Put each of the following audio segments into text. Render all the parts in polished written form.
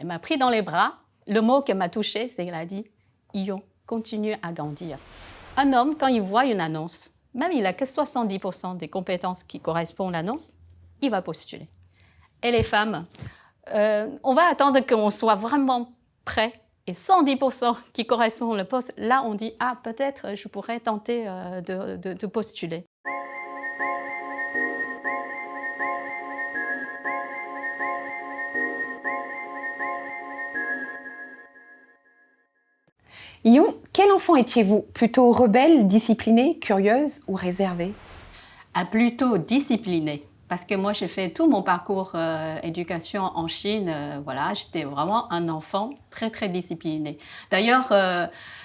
Elle m'a pris dans les bras. Le mot qui m'a touchée, c'est qu'elle a dit « Ion, continue à grandir ». Un homme, quand il voit une annonce, même il n'a que 70% des compétences qui correspondent à l'annonce, il va postuler. Et les femmes, on va attendre qu'on soit vraiment prêt. Et 110% qui correspondent au poste, là on dit « Ah, peut-être je pourrais tenter de postuler ». Ion, quel enfant étiez-vous? Plutôt rebelle, disciplinée, curieuse ou réservée? Plutôt disciplinée. Parce que moi, j'ai fait tout mon parcours éducation en Chine. Voilà, j'étais vraiment un enfant très, très discipliné. D'ailleurs,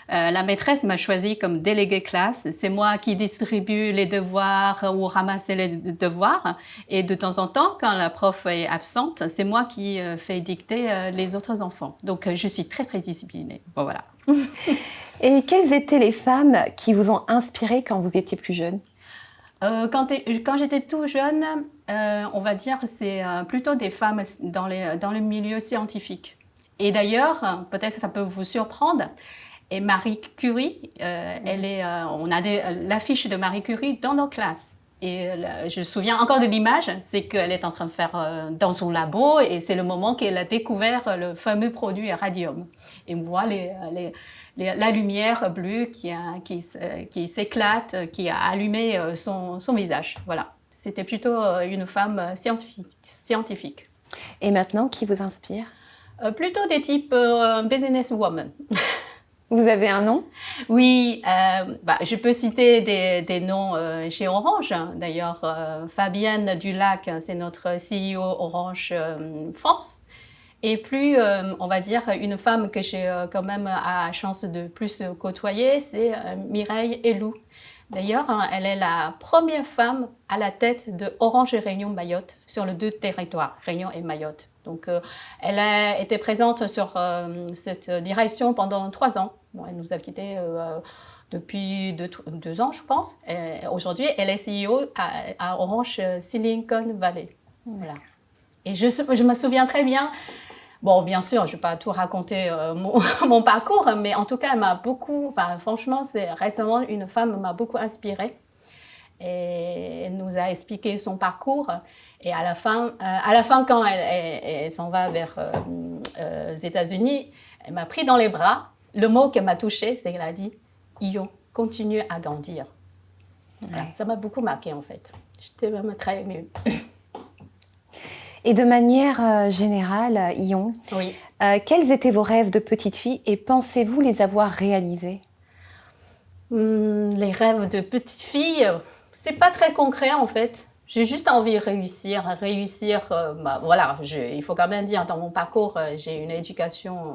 la maîtresse m'a choisi comme déléguée classe. C'est moi qui distribue les devoirs ou ramasse les devoirs. Et de temps en temps, quand la prof est absente, c'est moi qui fais dicter les autres enfants. Donc, je suis très, très disciplinée. Bon, voilà. Et quelles étaient les femmes qui vous ont inspiré quand vous étiez plus jeune? Quand j'étais tout jeune, on va dire c'est plutôt des femmes dans le milieu scientifique. Et d'ailleurs, peut-être ça peut vous surprendre, et Marie Curie, on a l'affiche de Marie Curie dans nos classes. Et je me souviens encore de l'image, c'est qu'elle est en train de faire dans son labo et c'est le moment qu'elle a découvert le fameux produit radium. Et on voit la lumière bleue qui s'éclate, qui a allumé son visage. Voilà, c'était plutôt une femme scientifique. Et maintenant, qui vous inspire? Plutôt des types businesswoman. Vous avez un nom? Oui, je peux citer des noms chez Orange. D'ailleurs, Fabienne Dulac, c'est notre CEO Orange France. Et plus, on va dire, une femme que j'ai quand même la chance de plus côtoyer, c'est Mireille Elou. D'ailleurs, elle est la première femme à la tête de Orange et Réunion Mayotte sur les deux territoires, Réunion et Mayotte. Donc, elle a été présente sur cette direction pendant 3 ans. Bon, elle nous a quittés depuis 2 ans, je pense. Aujourd'hui, elle est CEO à Orange Silicon Valley. Voilà. Et je me souviens très bien. Bon, bien sûr, je ne vais pas tout raconter mon parcours, mais en tout cas, elle m'a beaucoup, franchement, récemment, une femme m'a beaucoup inspirée. Et elle nous a expliqué son parcours. Et à la fin quand elle s'en va vers les États-Unis, elle m'a pris dans les bras. Le mot qui m'a touchée, c'est qu'elle a dit « Ion, continue à grandir ». Voilà, ça m'a beaucoup marqué en fait. J'étais même très émue. Et de manière générale, Ion, oui. Quels étaient vos rêves de petite fille et pensez-vous les avoir réalisés? Les rêves de petite fille, c'est pas très concret en fait. J'ai juste envie de réussir. Voilà, il faut quand même dire, dans mon parcours, j'ai une éducation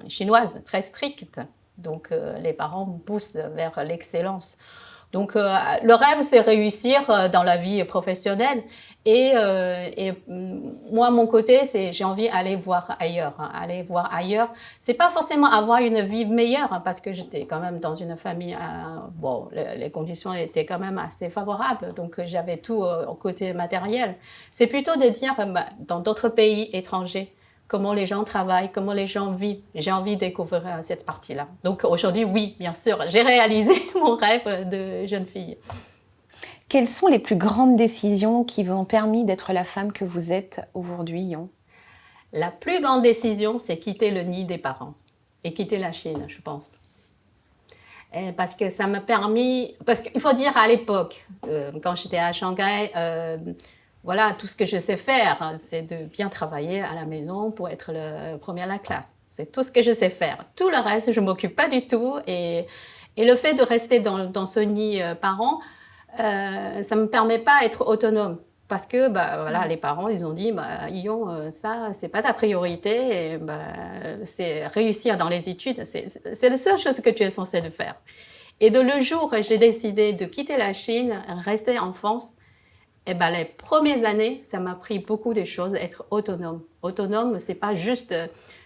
chinoise très stricte. Donc, les parents me poussent vers l'excellence. Donc, le rêve, c'est réussir dans la vie professionnelle. Et moi, mon côté, c'est j'ai envie d'aller voir ailleurs. Aller voir ailleurs. C'est pas forcément avoir une vie meilleure, parce que j'étais quand même dans une famille. Les conditions étaient quand même assez favorables, donc j'avais tout au côté matériel. C'est plutôt de dire dans d'autres pays étrangers comment les gens travaillent, comment les gens vivent. J'ai envie de découvrir cette partie-là. Donc aujourd'hui, oui, bien sûr, j'ai réalisé mon rêve de jeune fille. Quelles sont les plus grandes décisions qui vous ont permis d'être la femme que vous êtes aujourd'hui, Ion? La plus grande décision, c'est quitter le nid des parents et quitter la Chine, je pense. Parce que ça m'a permis... Parce qu'il faut dire, à l'époque, quand j'étais à Shanghai, voilà, tout ce que je sais faire, c'est de bien travailler à la maison pour être le premier à la classe. C'est tout ce que je sais faire. Tout le reste, je ne m'occupe pas du tout. Et le fait de rester dans ce nid parent, ça ne me permet pas d'être autonome. Parce que voilà, les parents, ils ont dit Ion, ça, c'est pas ta priorité. Et, c'est réussir dans les études. C'est la seule chose que tu es censé de faire. Et le jour où j'ai décidé de quitter la Chine, rester en France, et les premières années, ça m'a pris beaucoup de choses, être autonome. Autonome, c'est pas juste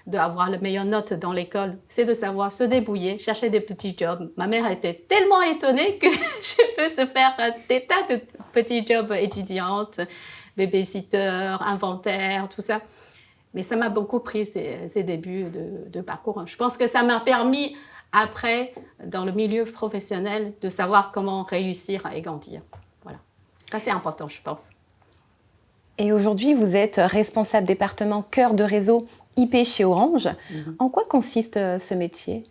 d'avoir les meilleures notes dans l'école, c'est de savoir se débrouiller, chercher des petits jobs. Ma mère était tellement étonnée que je peux se faire des tas de petits jobs étudiantes, babysitter, inventaire, tout ça. Mais ça m'a beaucoup pris ces débuts de parcours. Je pense que ça m'a permis, après, dans le milieu professionnel, de savoir comment réussir et grandir. Voilà. Ça, c'est important, je pense. Et aujourd'hui, vous êtes responsable département cœur de réseau IP chez Orange. En quoi consiste ce métier?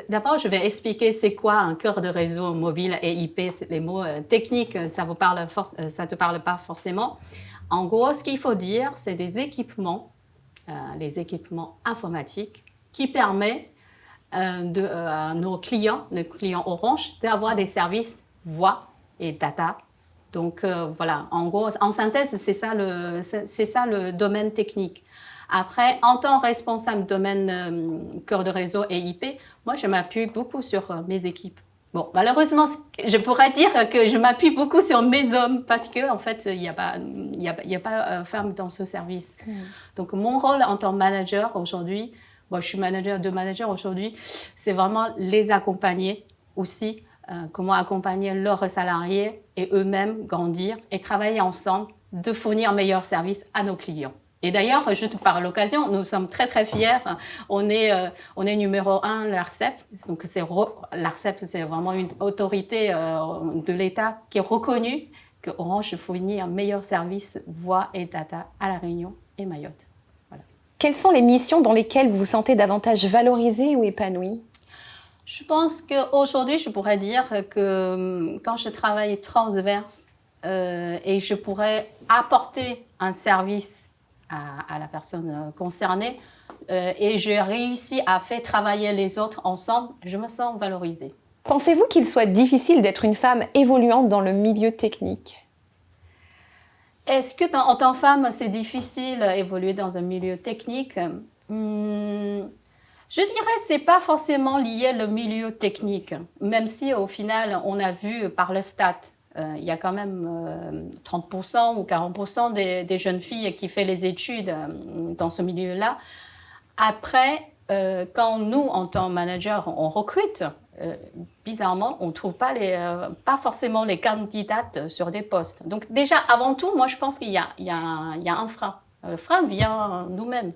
D'abord, je vais expliquer c'est quoi un cœur de réseau mobile et IP. Les mots techniques, ça te parle pas forcément. En gros, ce qu'il faut dire, c'est des équipements, les équipements informatiques, qui permettent à nos clients Orange, d'avoir des services voix et data. Donc voilà, en gros, en synthèse, c'est ça le domaine technique. Après, en tant que responsable domaine cœur de réseau et IP, moi, je m'appuie beaucoup sur mes équipes. Bon, malheureusement, je pourrais dire que je m'appuie beaucoup sur mes hommes parce qu'en fait, il n'y a pas femmes dans ce service. Donc, mon rôle en tant que manager aujourd'hui, moi, je suis manager aujourd'hui, c'est vraiment les accompagner aussi, comment accompagner leurs salariés et eux-mêmes grandir et travailler ensemble, de fournir un meilleur service à nos clients. Et d'ailleurs, juste par l'occasion, nous sommes très très fiers. On est numéro 1 l'ARCEP. Donc l'ARCEP, c'est vraiment une autorité de l'État qui est reconnue que Orange fournit un meilleur service voix et data à La Réunion et Mayotte. Voilà. Quelles sont les missions dans lesquelles vous vous sentez davantage valorisée ou épanouie? Je pense qu'aujourd'hui, je pourrais dire que quand je travaille transverse et je pourrais apporter un service à la personne concernée et j'ai réussi à faire travailler les autres ensemble, je me sens valorisée. Pensez-vous qu'il soit difficile d'être une femme évoluante dans le milieu technique? Est-ce que en tant que femme, c'est difficile d'évoluer dans un milieu technique? Je dirais que ce n'est pas forcément lié au milieu technique, même si au final, on a vu par le stat, il y a quand même 30% ou 40% des jeunes filles qui font les études dans ce milieu-là. Après, quand nous, en tant que manager, on recrute, bizarrement, on ne trouve pas forcément les candidates sur des postes. Donc déjà, avant tout, moi, je pense qu'il y a un frein. Le frein vient nous-mêmes.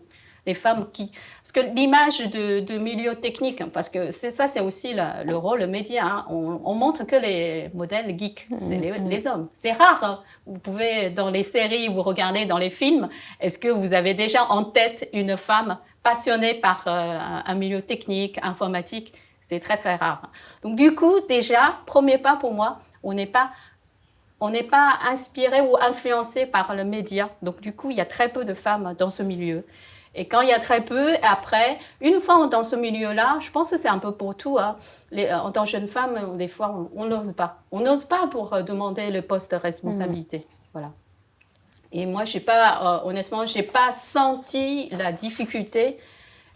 Les femmes parce que l'image de milieu technique, parce que c'est aussi le rôle, le média, hein. On montre que les modèles geeks, c'est les hommes. C'est rare, hein. Vous pouvez, dans les séries, vous regardez dans les films, est-ce que vous avez déjà en tête une femme passionnée par un milieu technique, informatique? C'est très, très rare. Donc du coup, déjà, premier pas pour moi, on n'est pas inspiré ou influencé par le média. Donc du coup, il y a très peu de femmes dans ce milieu. Et quand il y a très peu, après, une fois dans ce milieu-là, je pense que c'est un peu pour tout. Hein. En tant que jeune femme, des fois, on n'ose pas. On n'ose pas pour demander le poste de responsabilité. Voilà. Et moi, honnêtement, je n'ai pas senti la difficulté.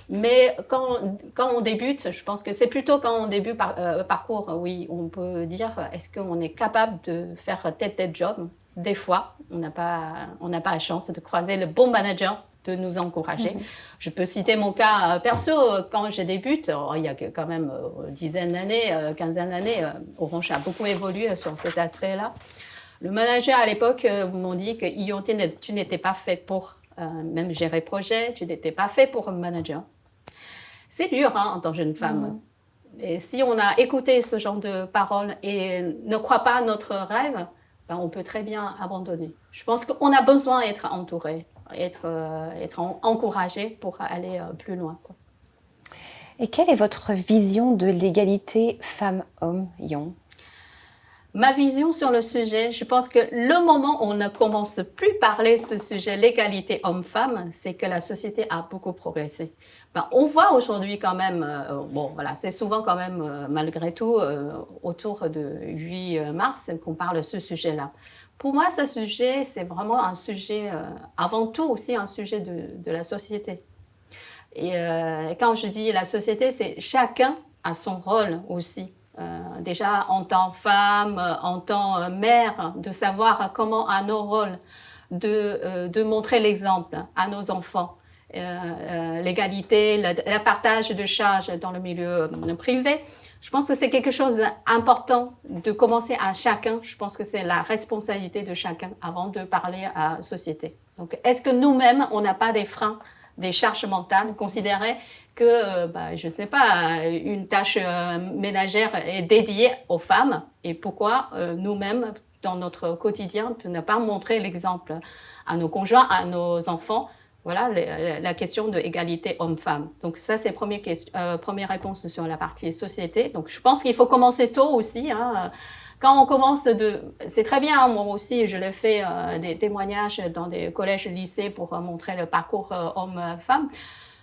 Mais quand on débute, je pense que c'est plutôt quand on débute parcours, oui, on peut dire, est-ce qu'on est capable de faire tel job? Des fois, on n'a pas la chance de croiser le bon manager, de nous encourager. Je peux citer mon cas perso. Quand je débute, il y a quand même dizaine d'années, quinzaine d'années, Orange a beaucoup évolué sur cet aspect-là. Le manager à l'époque m'ont dit que tu n'étais pas fait pour même gérer projet, tu n'étais pas fait pour un manager. C'est dur hein, en tant que jeune femme. Et si on a écouté ce genre de paroles et ne croit pas à notre rêve, ben on peut très bien abandonner. Je pense qu'on a besoin d'être entouré, être encouragé pour aller plus loin, quoi. Et quelle est votre vision de l'égalité femmes-hommes, Yon? Ma vision sur le sujet, je pense que le moment où on ne commence plus à parler de ce sujet, l'égalité homme-femme, c'est que la société a beaucoup progressé. Ben, on voit aujourd'hui quand même, c'est souvent quand même, malgré tout, autour de 8 mars qu'on parle de ce sujet-là. Pour moi, ce sujet, c'est vraiment un sujet, avant tout aussi un sujet de la société. Et quand je dis la société, c'est chacun a son rôle aussi. Déjà en tant que femme, en tant que mère, de savoir comment à nos rôles, de montrer l'exemple à nos enfants. L'égalité, le partage de charges dans le milieu privé. Je pense que c'est quelque chose d'important de commencer à chacun. Je pense que c'est la responsabilité de chacun avant de parler à la société. Donc, est-ce que nous-mêmes, on n'a pas des freins des charges mentales, considérer que, je ne sais pas, une tâche ménagère est dédiée aux femmes et pourquoi nous-mêmes, dans notre quotidien, de ne pas montrer l'exemple à nos conjoints, à nos enfants. Voilà la question de égalité homme-femme. Donc ça, c'est première réponse sur la partie société. Donc je pense qu'il faut commencer tôt aussi. Hein. Quand on commence c'est très bien, moi aussi, je l'ai fait des témoignages dans des collèges, lycées pour montrer le parcours homme-femme.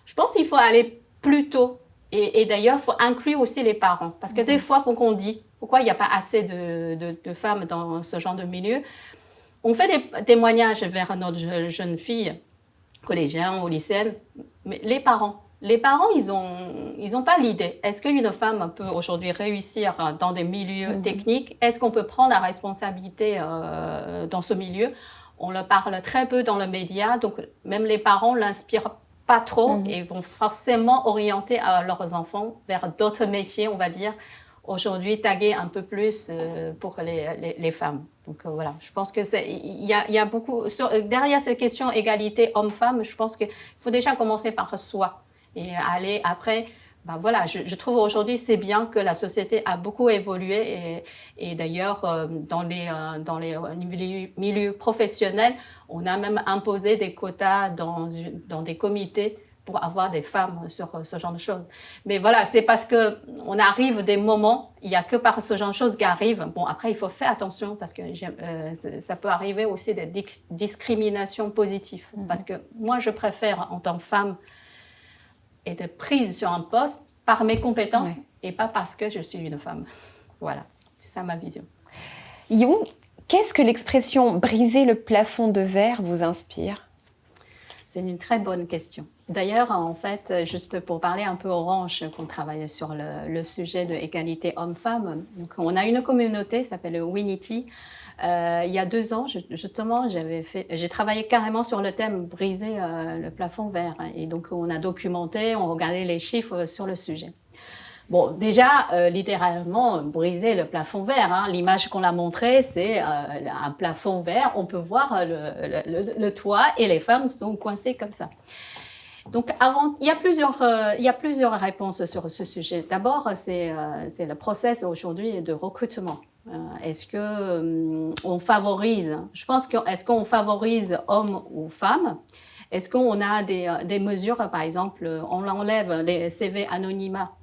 Je pense qu'il faut aller plus tôt. Et d'ailleurs, il faut inclure aussi les parents. Parce que des fois, qu'on dit pourquoi il n'y a pas assez de femmes dans ce genre de milieu, on fait des témoignages vers notre jeune fille, collégienne ou lycéenne, mais les parents, ils ont pas l'idée. Est-ce qu'une femme peut aujourd'hui réussir dans des milieux techniques? Est-ce qu'on peut prendre la responsabilité dans ce milieu? On le parle très peu dans le média, donc même les parents l'inspirent pas trop et vont forcément orienter leurs enfants vers d'autres métiers, on va dire, aujourd'hui tagués un peu plus pour les femmes. Donc voilà, je pense que il y a beaucoup derrière cette question égalité homme-femme. Je pense qu'il faut déjà commencer par soi et aller après. Voilà, je trouve aujourd'hui c'est bien que la société a beaucoup évolué et d'ailleurs dans les milieux professionnels, on a même imposé des quotas dans des comités pour avoir des femmes sur ce genre de choses. Mais voilà, c'est parce qu'on arrive des moments, il n'y a que par ce genre de choses qui arrivent. Bon, après, il faut faire attention parce que ça peut arriver aussi des discriminations positives. Parce que moi, je préfère, en tant que femme, être prise sur un poste par mes compétences et pas parce que je suis une femme. Voilà, c'est ça ma vision. You, qu'est-ce que l'expression « briser le plafond de verre » vous inspire ? C'est une très bonne question. D'ailleurs, en fait, juste pour parler un peu Orange, qu'on travaille sur le sujet de l'égalité homme-femme, donc on a une communauté qui s'appelle Winity. Il y a 2 ans, justement, j'ai travaillé carrément sur le thème « briser le plafond vert ». Et donc, on a documenté, on regardait les chiffres sur le sujet. Bon, déjà, littéralement, briser le plafond vert. Hein. L'image qu'on a montrée, c'est un plafond vert. On peut voir le toit et les femmes sont coincées comme ça. Donc, il y a plusieurs réponses sur ce sujet. D'abord, c'est le process aujourd'hui de recrutement. Est-ce que on favorise, je pense est-ce qu'on favorise hommes ou femmes? Est-ce qu'on a des mesures, par exemple, on enlève les CV anonymat?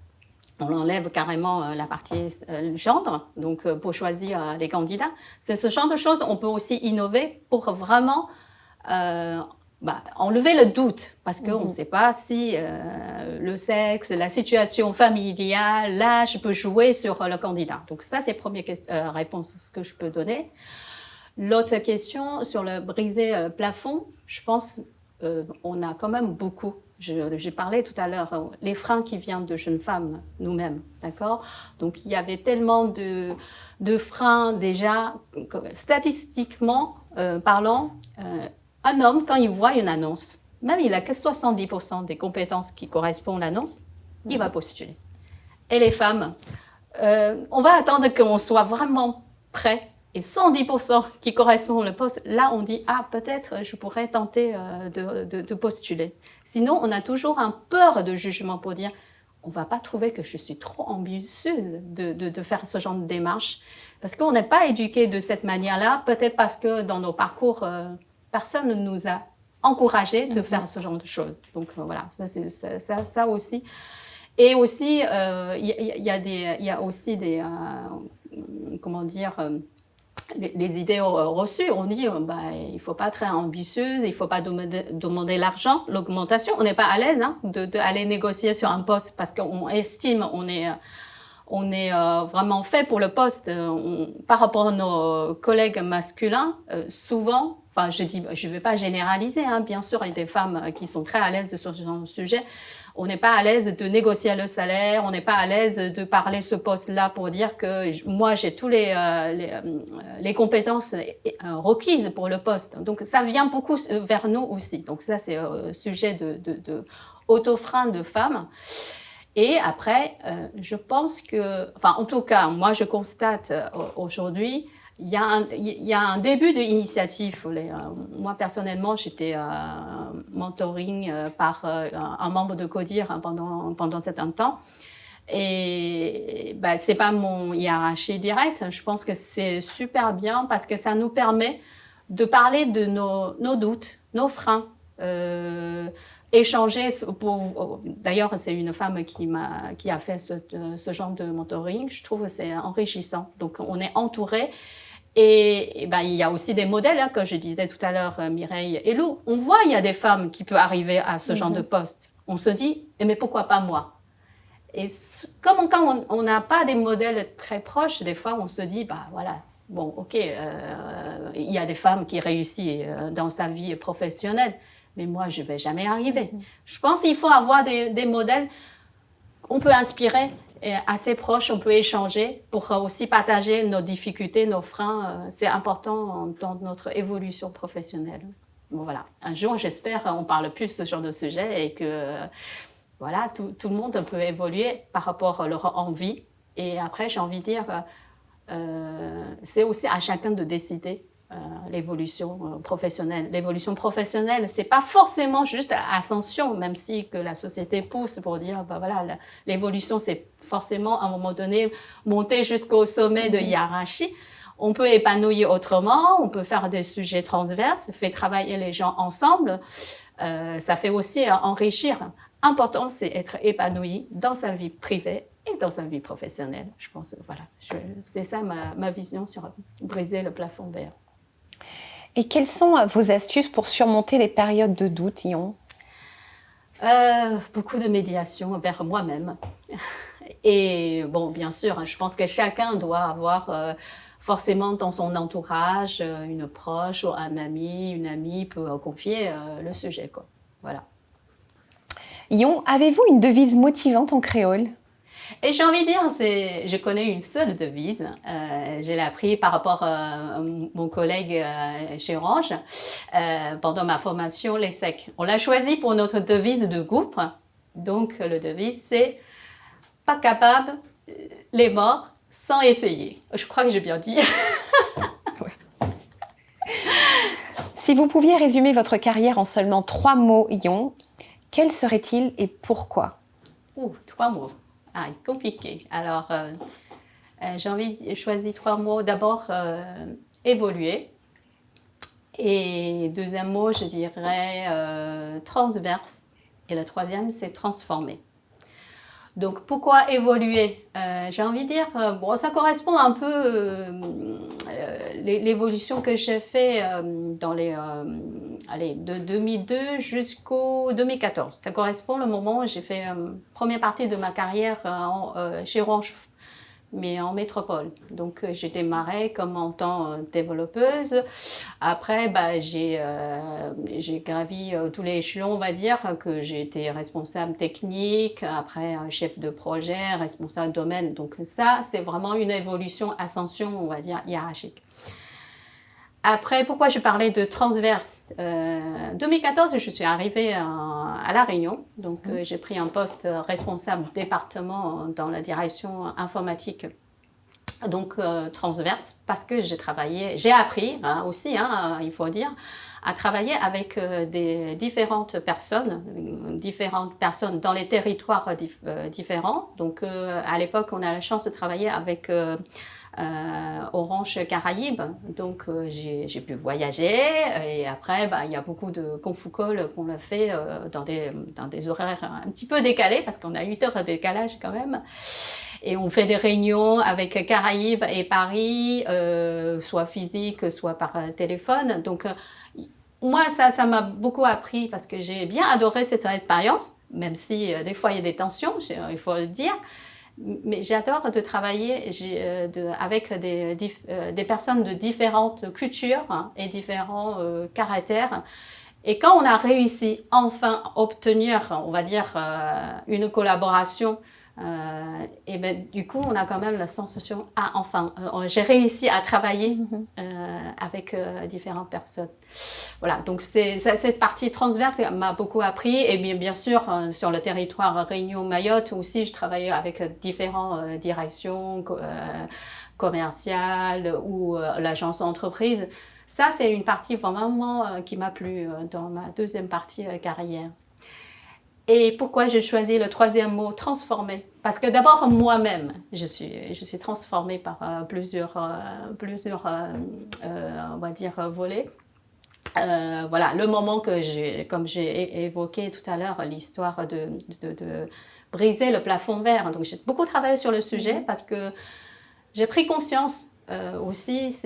On enlève carrément la partie gendre, donc pour choisir les candidats. C'est ce genre de choses, on peut aussi innover pour vraiment enlever le doute, parce qu'on ne sait pas si le sexe, la situation familiale, l'âge peut jouer sur le candidat. Donc ça, c'est la première réponse que je peux donner. L'autre question sur le briser plafond, je pense on a quand même beaucoup. J'ai parlé tout à l'heure, les freins qui viennent de jeunes femmes, nous-mêmes, d'accord? Donc, il y avait tellement de freins déjà, statistiquement parlant, un homme, quand il voit une annonce, même il n'a que 70% des compétences qui correspondent à l'annonce, il va postuler. Et les femmes, on va attendre qu'on soit vraiment prêt et 110% qui correspondent au poste, là on dit « Ah, peut-être je pourrais tenter de postuler ». Sinon, on a toujours un peur de jugement pour dire « On ne va pas trouver que je suis trop ambitieuse de faire ce genre de démarche ». Parce qu'on n'est pas éduqué de cette manière-là, peut-être parce que dans nos parcours, personne ne nous a encouragé de faire ce genre de choses. Donc voilà, ça aussi. Et aussi, il y a aussi des comment dire, les idées reçues. On dit il ne faut pas être ambitieuse, il ne faut pas demander l'argent, l'augmentation. On n'est pas à l'aise d'aller négocier sur un poste parce qu'on estime on est vraiment fait pour le poste. Par rapport à nos collègues masculins, souvent, enfin je ne vais pas généraliser, bien sûr, il y a des femmes qui sont très à l'aise sur ce genre de sujet. On n'est pas à l'aise de négocier le salaire, on n'est pas à l'aise de parler ce poste-là pour dire que moi j'ai tous les compétences requises pour le poste. Donc ça vient beaucoup vers nous aussi. Donc ça c'est sujet de auto-frein de femmes. Et après, je pense que, enfin en tout cas, moi je constate aujourd'hui, il y a un début d'initiative. Moi, personnellement, j'étais mentoring par un membre de CODIR pendant certain temps. Et bah, c'est pas mon hiérarchie directe. Je pense que c'est super bien parce que ça nous permet de parler de nos doutes, nos freins. Échanger d'ailleurs c'est une femme qui a fait ce genre de mentoring. Je trouve que c'est enrichissant. Donc on est entouré et ben, il y a aussi des modèles, hein, comme je disais tout à l'heure, Mireille et Lou. On voit il y a des femmes qui peuvent arriver à ce genre de poste. On se dit mais pourquoi pas moi? Et comme quand on n'a pas des modèles très proches, des fois on se dit bah voilà. Bon, ok, il y a des femmes qui réussissent dans sa vie professionnelle, mais moi, je ne vais jamais arriver. Je pense qu'il faut avoir des modèles qu'on peut inspirer, assez proches, on peut échanger pour aussi partager nos difficultés, nos freins. C'est important dans notre évolution professionnelle. Bon, voilà. Un jour, j'espère, on parle plus de ce genre de sujet et que voilà, tout le monde peut évoluer par rapport à leur envie. Et après, j'ai envie de dire, c'est aussi à chacun de décider l'évolution professionnelle. L'évolution professionnelle, c'est pas forcément juste ascension, même si que la société pousse pour dire, bah voilà, l'évolution, c'est forcément à un moment donné monter jusqu'au sommet de hiérarchie. On peut épanouir autrement, on peut faire des sujets transverses, faire travailler les gens ensemble. Ça fait aussi enrichir. Important, c'est être épanoui dans sa vie privée et dans sa vie professionnelle. Je pense, voilà, c'est ça ma vision sur briser le plafond de verre. Et quelles sont vos astuces pour surmonter les périodes de doute, Ion? Beaucoup de médiation vers moi-même. Et bon, bien sûr, je pense que chacun doit avoir forcément dans son entourage une proche ou un ami, une amie peut confier le sujet, quoi. Voilà. Ion, avez-vous une devise motivante en créole? Et j'ai envie de dire, je connais une seule devise. Je l'ai appris par rapport à mon collègue chez Orange pendant ma formation l'ESSEC. On l'a choisi pour notre devise de groupe. Donc, le devise, c'est « Pas capable, les morts, sans essayer ». Je crois que j'ai bien dit. Ouais. Si vous pouviez résumer votre carrière en seulement 3 mots, Ion, quels seraient-ils et pourquoi? 3 mots. Ah, compliqué. Alors, j'ai envie de choisir 3 mots. D'abord, évoluer. Et deuxième mot, je dirais transverse. Et le troisième, c'est transformer. Donc, pourquoi évoluer? J'ai envie de dire, bon, ça correspond un peu l'évolution que j'ai fait dans de 2002 jusqu'au 2014. Ça correspond au moment où j'ai fait première partie de ma carrière chez Orange, mais en métropole. Donc, j'ai démarré comme en tant développeuse. Après, bah, j'ai gravi tous les échelons, on va dire, que j'ai été responsable technique, après chef de projet, responsable domaine. Donc ça, c'est vraiment une évolution, ascension, on va dire, hiérarchique. Après, pourquoi je parlais de transverse? 2014, je suis arrivée à La Réunion. Donc, j'ai pris un poste responsable département dans la direction informatique. Donc, transverse, parce que j'ai appris aussi, il faut dire, à travailler avec des différentes personnes dans les territoires différents. Donc, à l'époque, on a la chance de travailler avec Orange Caraïbes, donc j'ai pu voyager et après il y a beaucoup de conf call qu'on a fait dans des horaires un petit peu décalés parce qu'on a 8 heures de décalage quand même et on fait des réunions avec Caraïbes et Paris soit physique soit par téléphone. Donc moi ça m'a beaucoup appris parce que j'ai bien adoré cette expérience, même si des fois il y a des tensions, il faut le dire. Mais j'adore de travailler avec des personnes de différentes cultures et différents caractères. Et quand on a réussi enfin à obtenir, on va dire, une collaboration Et ben, du coup, on a quand même la sensation, j'ai réussi à travailler avec différentes personnes. Voilà, donc cette partie transverse m'a beaucoup appris. Et bien sûr, sur le territoire Réunion-Mayotte aussi, je travaillais avec différentes directions commerciales ou l'agence entreprise. Ça, c'est une partie vraiment qui m'a plu dans ma deuxième partie carrière. Et pourquoi j'ai choisi le troisième mot, transformer? Parce que d'abord, moi-même, je suis transformée par plusieurs on va dire, volets. Voilà, le moment comme j'ai évoqué tout à l'heure, l'histoire de briser le plafond vert. Donc, j'ai beaucoup travaillé sur le sujet parce que j'ai pris conscience aussi,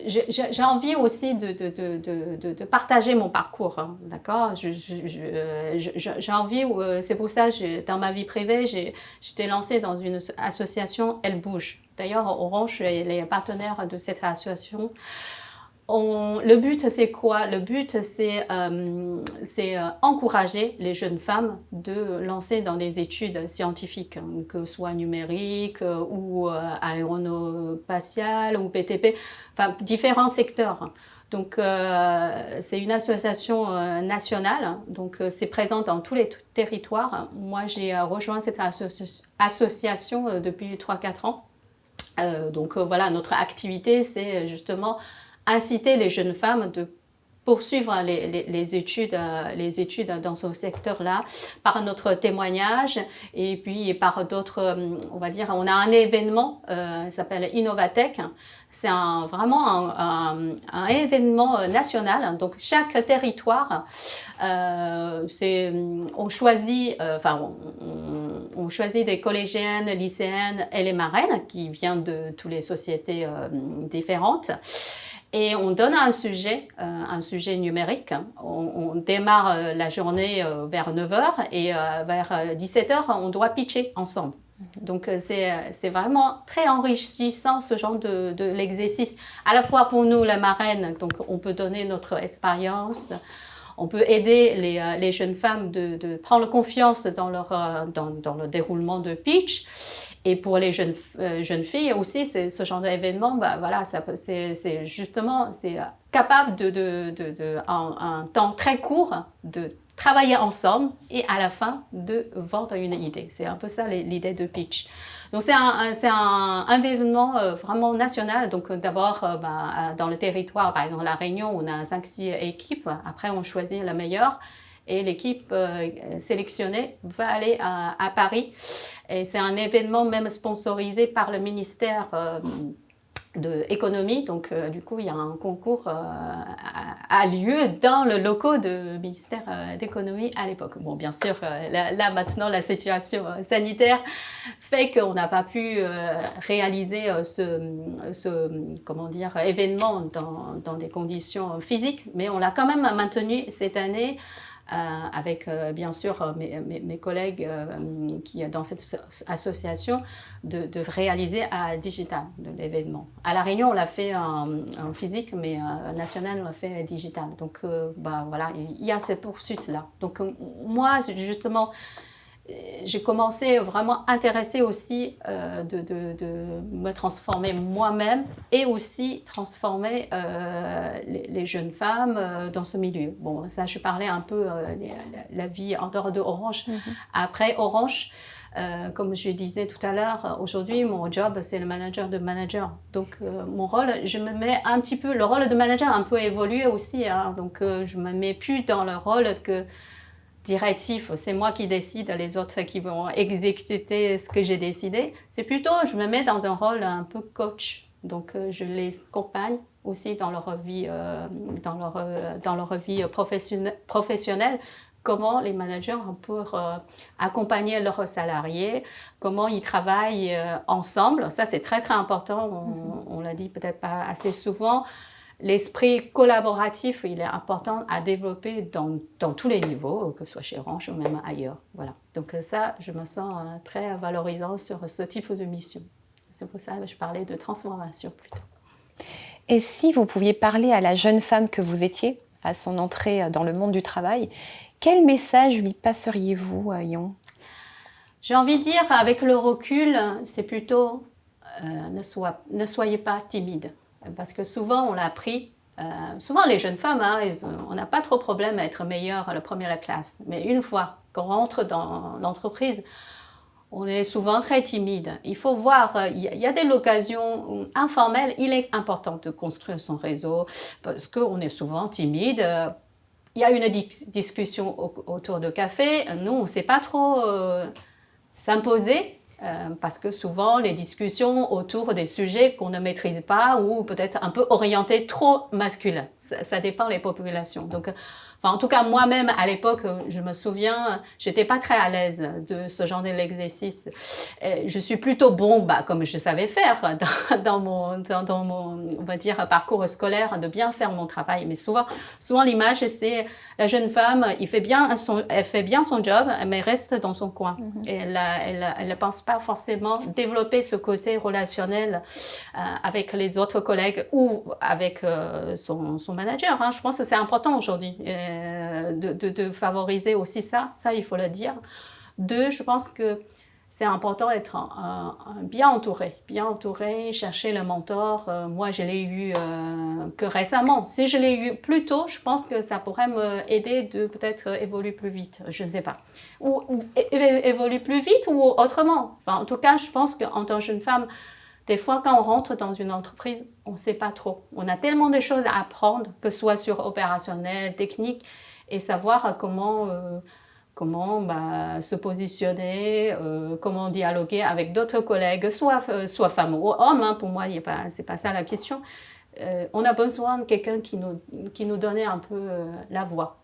j'ai envie aussi de partager mon parcours, hein, d'accord. J'ai envie, c'est pour ça, dans ma vie privée, j'étais lancée dans une association Elle Bouge. D'ailleurs, Orange est les partenaires de cette association. Le but, c'est quoi? Le but, c'est encourager les jeunes femmes de lancer dans des études scientifiques, que ce soit numériques ou aérospatiales ou BTP, enfin différents secteurs. Donc, c'est une association nationale, donc c'est présent dans tous les territoires. Moi, j'ai rejoint cette association depuis 3-4 ans. Donc, voilà, notre activité, c'est justement inciter les jeunes femmes de poursuivre les études dans ce secteur-là par notre témoignage et puis par d'autres, on va dire, on a un événement, il s'appelle Innovatech. C'est vraiment un événement national. Donc, chaque territoire, on choisit des collégiennes, lycéennes et les marraines qui viennent de toutes les sociétés différentes. Et on donne un sujet numérique. On démarre la journée vers 9h et vers 17h, on doit pitcher ensemble. Donc, c'est vraiment très enrichissant ce genre de l'exercice. À la fois pour nous, les marraines, donc on peut donner notre expérience. On peut aider les jeunes femmes de prendre confiance dans le déroulement de pitch. Et pour les jeunes filles aussi, c'est ce genre d'événement, voilà, c'est justement, c'est capable en un temps très court de travailler ensemble et à la fin de vendre une idée. C'est un peu ça l'idée de pitch. Donc c'est un événement vraiment national. Donc d'abord dans le territoire, par exemple la Réunion, on a 5-6 équipes. Après on choisit la meilleure. Et l'équipe sélectionnée va aller à Paris. Et c'est un événement même sponsorisé par le ministère de l'économie. Donc, du coup, il y a un concours a lieu dans le locaux du ministère d'économie à l'époque. Bon, bien sûr, là, maintenant, la situation sanitaire fait qu'on n'a pas pu réaliser ce événement dans des conditions physiques. Mais on l'a quand même maintenu cette année. Avec bien sûr mes collègues qui dans cette association de réaliser à digital de l'événement. À La Réunion, on l'a fait en physique, mais national, on l'a fait digital. Donc voilà, il y a ces poursuites-là. Donc moi, justement, j'ai commencé vraiment intéressée aussi de me transformer moi-même et aussi transformer les jeunes femmes dans ce milieu. Bon, ça, je parlais un peu la vie en dehors de Orange. Après Orange, comme je disais tout à l'heure, aujourd'hui, mon job, c'est le manager de manager. Donc, mon rôle, je me mets un petit peu... Le rôle de manager a un peu évolué aussi. Hein, donc, je ne me mets plus dans le rôle directif, c'est moi qui décide, les autres qui vont exécuter ce que j'ai décidé. C'est plutôt, je me mets dans un rôle un peu coach. Donc, je les accompagne aussi dans leur vie, professionnelle. Comment les managers peuvent accompagner leurs salariés, comment ils travaillent ensemble. Ça, c'est très, très important. On l'a dit peut-être pas assez souvent. L'esprit collaboratif, il est important à développer dans tous les niveaux, que ce soit chez Orange ou même ailleurs. Voilà. Donc ça, je me sens très valorisant sur ce type de mission. C'est pour ça que je parlais de transformation plutôt. Et si vous pouviez parler à la jeune femme que vous étiez, à son entrée dans le monde du travail, quel message lui passeriez-vous, Yon ? J'ai envie de dire, avec le recul, c'est plutôt ne soyez pas timide. Parce que souvent, on l'a appris, souvent les jeunes femmes, on n'a pas trop de problème à être meilleure le premier à la classe. Mais une fois qu'on rentre dans l'entreprise, on est souvent très timide. Il faut voir, il y a des occasions informelles. Il est important de construire son réseau parce qu'on est souvent timide. Il y a une discussion autour de café. Nous, on ne sait pas trop s'imposer parce que souvent, les discussions autour des sujets qu'on ne maîtrise pas ou peut-être un peu orientés trop masculins. Ça dépend des populations. Donc, en tout cas, moi-même, à l'époque, je me souviens, j'étais pas très à l'aise de ce genre d'exercice. Je suis plutôt bon, comme je savais faire dans mon, on va dire, parcours scolaire, de bien faire mon travail. Mais souvent l'image, c'est la jeune femme, elle fait bien son job, mais reste dans son coin. Et elle ne pense pas forcément développer ce côté relationnel avec les autres collègues ou avec son manager. Je pense que c'est important aujourd'hui. De favoriser aussi ça, il faut le dire. Deux, je pense que c'est important d'être bien entouré, chercher le mentor. Moi, je l'ai eu que récemment. Si je l'ai eu plus tôt, je pense que ça pourrait m'aider de peut-être évoluer plus vite, je ne sais pas. Ou évoluer plus vite ou autrement. En tout cas, je pense qu'en tant que jeune femme, des fois, quand on rentre dans une entreprise, on ne sait pas trop. On a tellement de choses à apprendre, que ce soit sur opérationnel, technique, et savoir comment se positionner, comment dialoguer avec d'autres collègues, soit femmes ou hommes. Pour moi, c'est pas ça la question. On a besoin de quelqu'un qui nous donne un peu la voix,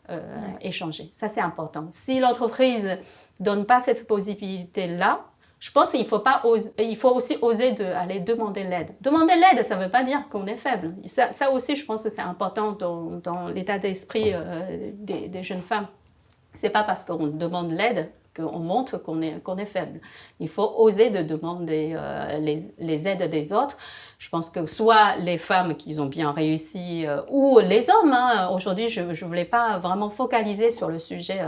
échanger. Ça, c'est important. Si l'entreprise ne donne pas cette possibilité-là, je pense qu'il faut aussi oser aller demander l'aide. Demander l'aide, ça ne veut pas dire qu'on est faible. Ça aussi, je pense que c'est important dans l'état d'esprit des jeunes femmes. Ce n'est pas parce qu'on demande l'aide qu'on montre qu'on est faible. Il faut oser de demander les aides des autres. Je pense que soit les femmes qui ont bien réussi ou les hommes. Aujourd'hui, je ne voulais pas vraiment focaliser sur le sujet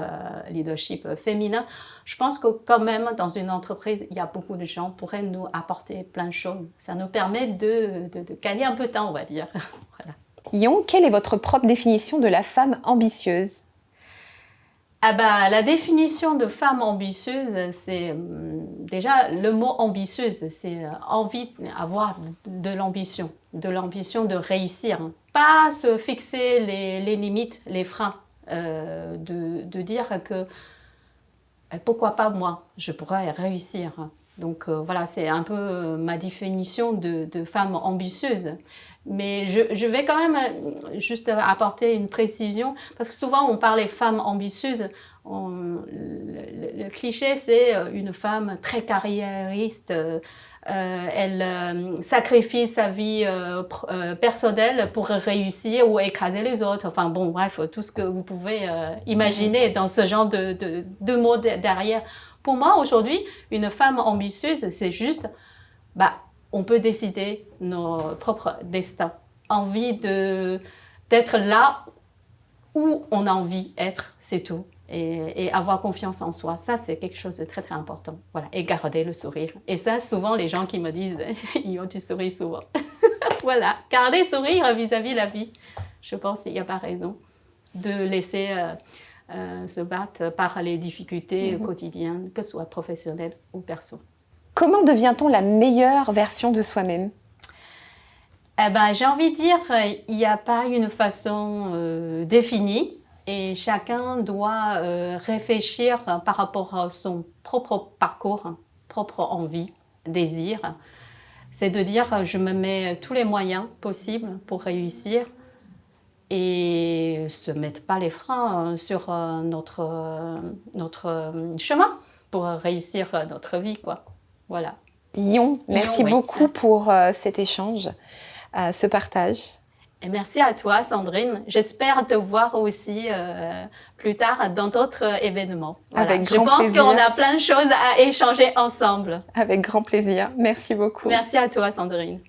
leadership féminin. Je pense que quand même, dans une entreprise, il y a beaucoup de gens qui pourraient nous apporter plein de choses. Ça nous permet de gagner un peu de temps, on va dire. Voilà. Yon, quelle est votre propre définition de la femme ambitieuse ? La définition de femme ambitieuse, c'est déjà le mot ambitieuse, c'est envie d'avoir de l'ambition de réussir. Pas se fixer les limites, les freins, de dire que pourquoi pas moi, je pourrais réussir. Donc voilà, c'est un peu ma définition de femme ambitieuse. Mais je vais quand même juste apporter une précision, parce que souvent on parle des femmes ambitieuses. Le cliché, c'est une femme très carriériste. Elle sacrifie sa vie personnelle pour réussir ou écraser les autres. Enfin bon, bref, tout ce que vous pouvez imaginer dans ce genre de mots derrière. Pour moi, aujourd'hui, une femme ambitieuse, c'est juste, on peut décider nos propres destins. Envie d'être là où on a envie d'être, c'est tout. Et avoir confiance en soi, ça c'est quelque chose de très très important. Voilà. Et garder le sourire. Et ça, souvent les gens qui me disent « tu souris souvent ». Voilà, garder le sourire vis-à-vis de la vie. Je pense qu'il n'y a pas raison de laisser se battre par les difficultés quotidiennes, que ce soit professionnelles ou perso. Comment devient-on la meilleure version de soi-même ? J'ai envie de dire, il n'y a pas une façon définie. Et chacun doit réfléchir par rapport à son propre parcours, propre envie, désir. C'est de dire, je me mets tous les moyens possibles pour réussir et se mettre pas les freins sur notre chemin pour réussir notre vie, quoi. Voilà. Yon, merci beaucoup pour cet échange, ce partage. Et merci à toi, Sandrine. J'espère te voir aussi plus tard dans d'autres événements. Voilà. Avec grand plaisir. Je pense qu'on a plein de choses à échanger ensemble. Avec grand plaisir. Merci beaucoup. Merci à toi, Sandrine.